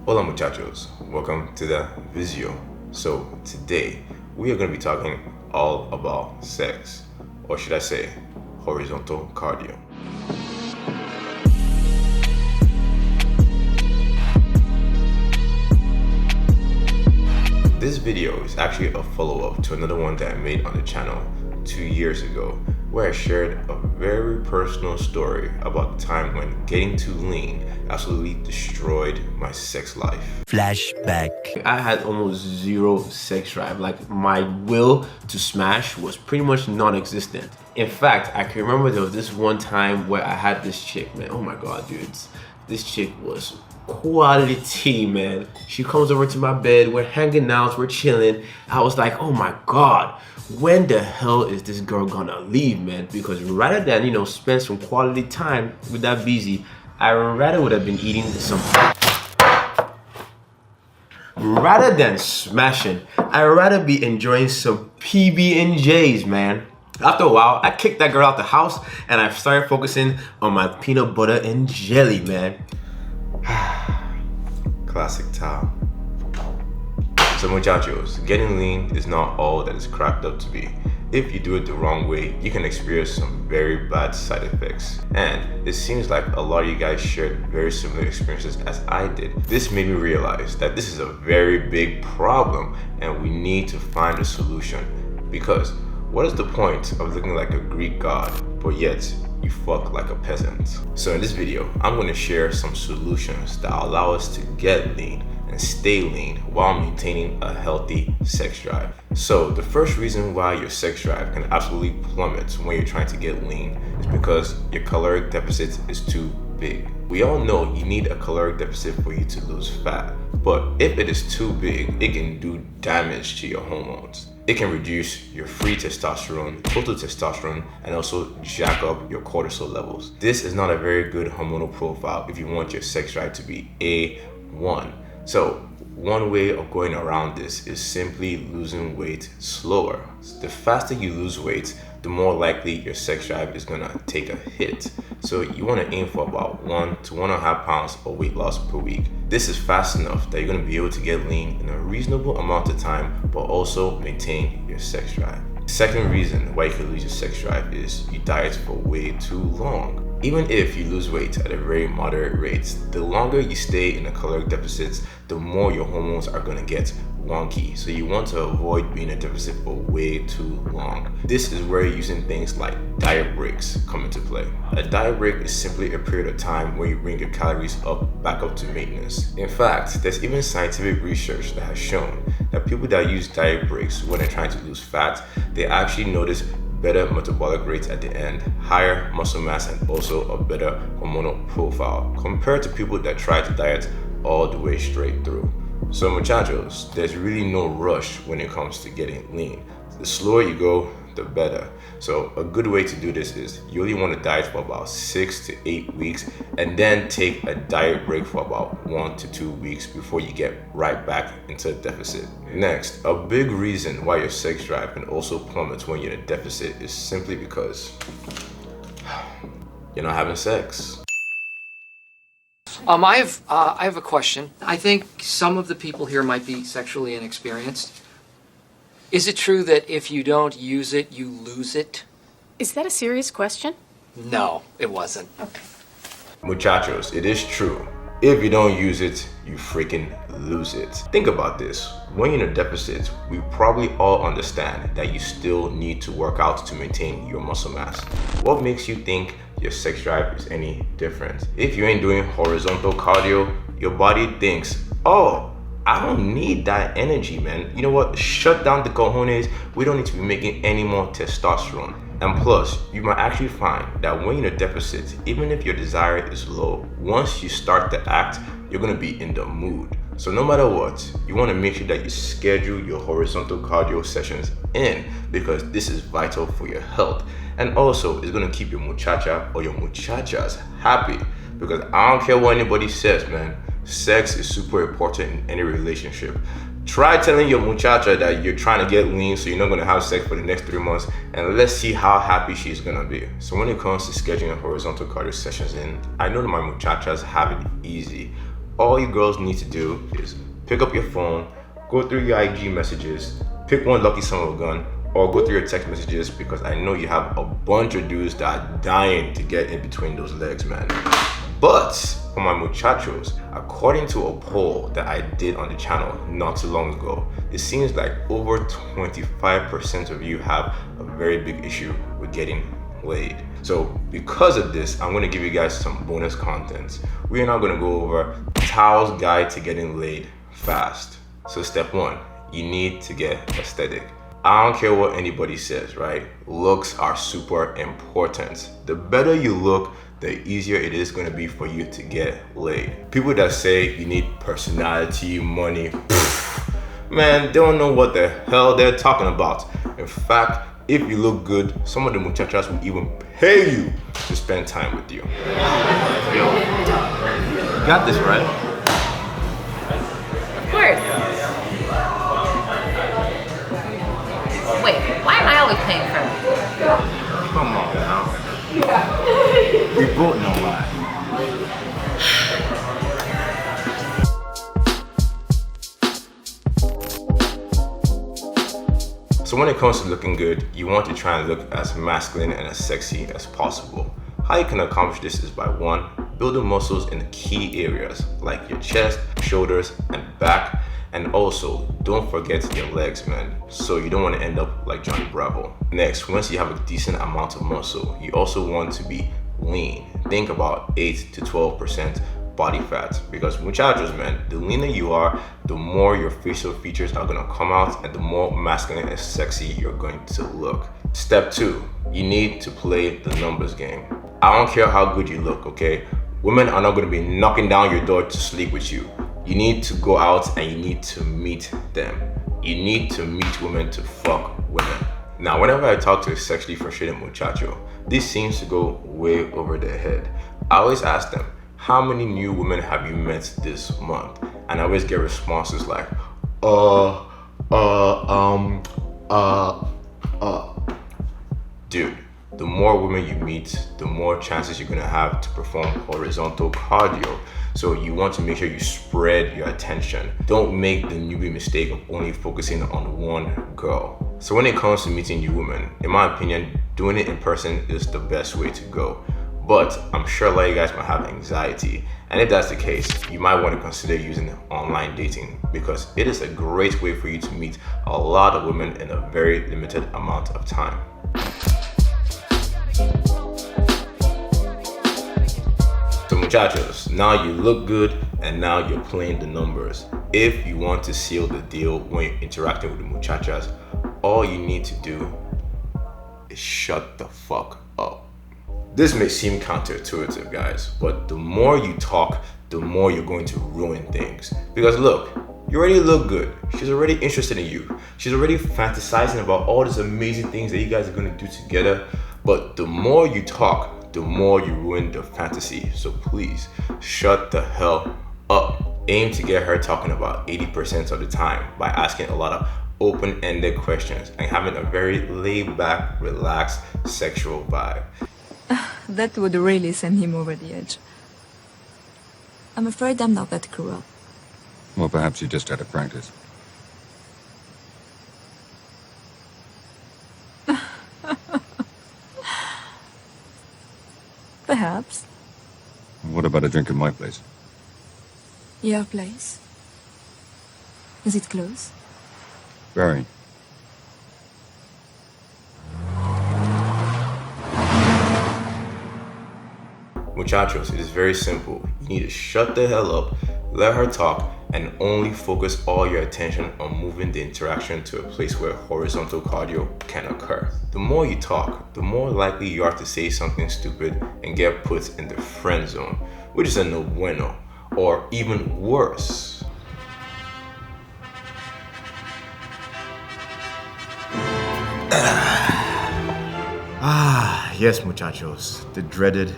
Hola muchachos, welcome to the video. So today we are going to be talking all about sex, or should I say horizontal cardio. This video is actually a follow-up to another one that I made on the channel 2 years ago, where I shared a very personal story about the time when getting too lean absolutely destroyed my sex life. Flashback. I had almost zero sex drive. Like, my will to smash was pretty much non-existent. In fact, I can remember there was this one time where I had this chick, man. Oh my god, dudes. This chick was quality, man. She comes over to my bed, we're hanging out, we're chilling. I was like, oh my god, when the hell is this girl gonna leave, man? Because rather than, spend some quality time with that busy, I rather would have been eating some. Rather than smashing, I'd rather be enjoying some PB&Js, man. After a while, I kicked that girl out the house and I started focusing on my peanut butter and jelly, man. Classic Tao. So muchachos, getting lean is not all that it's cracked up to be. If you do it the wrong way, you can experience some very bad side effects. And it seems like a lot of you guys shared very similar experiences as I did. This made me realize that this is a very big problem and we need to find a solution. Because what is the point of looking like a Greek god, but yet you fuck like a peasant? So in this video, I'm going to share some solutions that allow us to get lean and stay lean while maintaining a healthy sex drive. So the first reason why your sex drive can absolutely plummet when you're trying to get lean is because your caloric deficit is too big. We all know you need a caloric deficit for you to lose fat, but if it is too big, it can do damage to your hormones. It can reduce your free testosterone, total testosterone, and also jack up your cortisol levels. This is not a very good hormonal profile if you want your sex drive to be A1. So one way of going around this is simply losing weight slower. The faster you lose weight, the more likely your sex drive is gonna take a hit. So you wanna aim for about 1 to 1.5 pounds of weight loss per week. This is fast enough that you're gonna be able to get lean in a reasonable amount of time, but also maintain your sex drive. Second reason why you can lose your sex drive is you diet for way too long. Even if you lose weight at a very moderate rate, the longer you stay in a caloric deficit, the more your hormones are going to get wonky. So you want to avoid being in a deficit for way too long. This is where using things like diet breaks come into play. A diet break is simply a period of time where you bring your calories back up to maintenance. In fact, there's even scientific research that has shown that people that use diet breaks when they're trying to lose fat, they actually notice better metabolic rates at the end, higher muscle mass, and also a better hormonal profile compared to people that try to diet all the way straight through. So muchachos, there's really no rush when it comes to getting lean. The slower you go, the better. So a good way to do this is you only want to diet for about 6 to 8 weeks and then take a diet break for about 1 to 2 weeks before you get right back into a deficit. Next, a big reason why your sex drive can also plummet when you're in a deficit is simply because you're not having sex. I have a question. I think some of the people here might be sexually inexperienced. Is it true that if you don't use it, you lose it? Is that a serious question? No, it wasn't. Okay. Muchachos, it is true. If you don't use it, you freaking lose it. Think about this. When you're in a deficit, we probably all understand that you still need to work out to maintain your muscle mass. What makes you think your sex drive is any different? If you ain't doing horizontal cardio, your body thinks, oh, I don't need that energy, man. You know what? Shut down the cojones. We don't need to be making any more testosterone. And plus, you might actually find that when you're in a deficit, even if your desire is low, once you start to act, you're gonna be in the mood. So no matter what, you wanna make sure that you schedule your horizontal cardio sessions in, because this is vital for your health. And also, it's gonna keep your muchacha or your muchachas happy, because I don't care what anybody says, man. Sex is super important in any relationship. Try telling your muchacha that you're trying to get lean so you're not going to have sex for the next 3 months, and let's see how happy she's going to be. So when it comes to scheduling horizontal cardio sessions in, I know that my muchachas have it easy, All you girls need to do is pick up your phone, go through your IG messages, pick one lucky son of a gun, or go through your text messages, because I know you have a bunch of dudes that are dying to get in between those legs, man. But for my muchachos, according to a poll that I did on the channel not too long ago, it seems like over 25% of you have a very big issue with getting laid. So because of this, I'm going to give you guys some bonus content. We're now going to go over Tao's guide to getting laid fast. So step 1, you need to get aesthetic. I don't care what anybody says, right? Looks are super important. The better you look, the easier it is going to be for you to get laid. People that say you need personality, money, man, they don't know what the hell they're talking about. In fact, if you look good, some of the muchachas will even pay you to spend time with you. Yo, you got this, right? Of course. Wait, why am I always paying for it? Come on now. We both know why. So when it comes to looking good, you want to try and look as masculine and as sexy as possible. How you can accomplish this is by 1, building muscles in the key areas like your chest, shoulders, and back. And also, don't forget your legs, man, so you don't want to end up like Johnny Bravo. Next, once you have a decent amount of muscle, you also want to be lean. Think about 8 to 12% body fat, because muchachos, man, the leaner you are, the more your facial features are gonna come out and the more masculine and sexy you're going to look. Step 2, you need to play the numbers game. I don't care how good you look, okay? Women are not gonna be knocking down your door to sleep with you. You need to go out and you need to meet them. You need to meet women to fuck women. Now, whenever I talk to a sexually frustrated muchacho, this seems to go way over their head. I always ask them, how many new women have you met this month? And I always get responses like, Dude, the more women you meet, the more chances you're gonna have to perform horizontal cardio. So you want to make sure you spread your attention. Don't make the newbie mistake of only focusing on one girl. So when it comes to meeting new women, in my opinion, doing it in person is the best way to go. But I'm sure a lot of you guys might have anxiety. And if that's the case, you might want to consider using online dating, because it is a great way for you to meet a lot of women in a very limited amount of time. So muchachos, now you look good and now you're playing the numbers. If you want to seal the deal when you're interacting with the muchachas, all you need to do is shut the fuck up. This may seem counterintuitive, guys, but the more you talk, the more you're going to ruin things. Because look, you already look good. She's already interested in you. She's already fantasizing about all these amazing things that you guys are going to do together. But the more you talk, the more you ruin the fantasy. So please, shut the hell up. Aim to get her talking about 80% of the time by asking a lot of open-ended questions and having a very laid-back, relaxed, sexual vibe. That would really send him over the edge. I'm afraid I'm not that cruel. Well, perhaps you just had to practice. Perhaps. What about a drink at my place? Your place? Is it close? Very. Muchachos, it is very simple. You need to shut the hell up, let her talk, and only focus all your attention on moving the interaction to a place where horizontal cardio can occur. The more you talk, the more likely you are to say something stupid and get put in the friend zone, which is a no bueno, or even worse. Yes, muchachos, the dreaded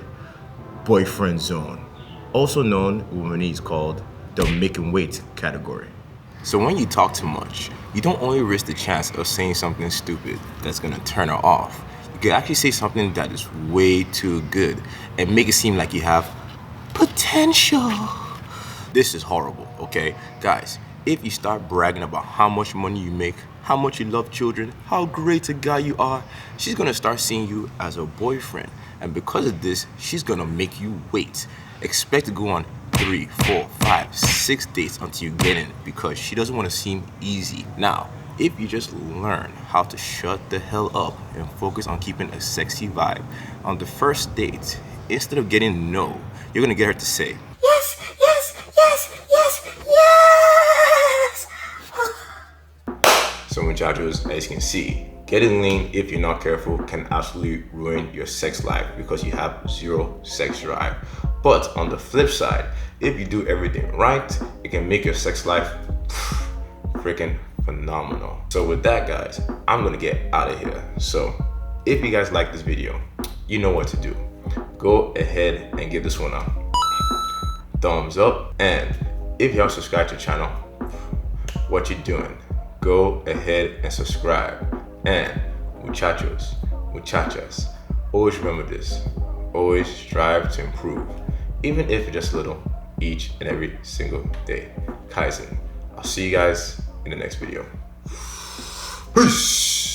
boyfriend zone, also known in womanese called the making weight category. So when you talk too much, you don't only risk the chance of saying something stupid that's gonna turn her off. You can actually say something that is way too good and make it seem like you have potential. This is horrible, okay? Guys, if you start bragging about how much money you make, how much you love children, how great a guy you are, she's gonna start seeing you as a boyfriend. And because of this, she's gonna make you wait. Expect to go on 3, 4, 5, 6 dates until you get in because she doesn't want to seem easy. Now, if you just learn how to shut the hell up and focus on keeping a sexy vibe on the first date, instead of getting no, you're gonna get her to say, yes, yes, yes, yes, yes. So muchachos, as you can see, getting lean, if you're not careful, can absolutely ruin your sex life because you have zero sex drive. But on the flip side, if you do everything right, it can make your sex life freaking phenomenal. So with that, guys, I'm gonna get out of here. So if you guys like this video, you know what to do. Go ahead and give this one a thumbs up. And if you haven't subscribed to the channel, what you doing? Go ahead and subscribe. And muchachos, muchachas, always remember this. Always strive to improve, even if just a little, each and every single day. Kaizen. I'll see you guys in the next video. Peace.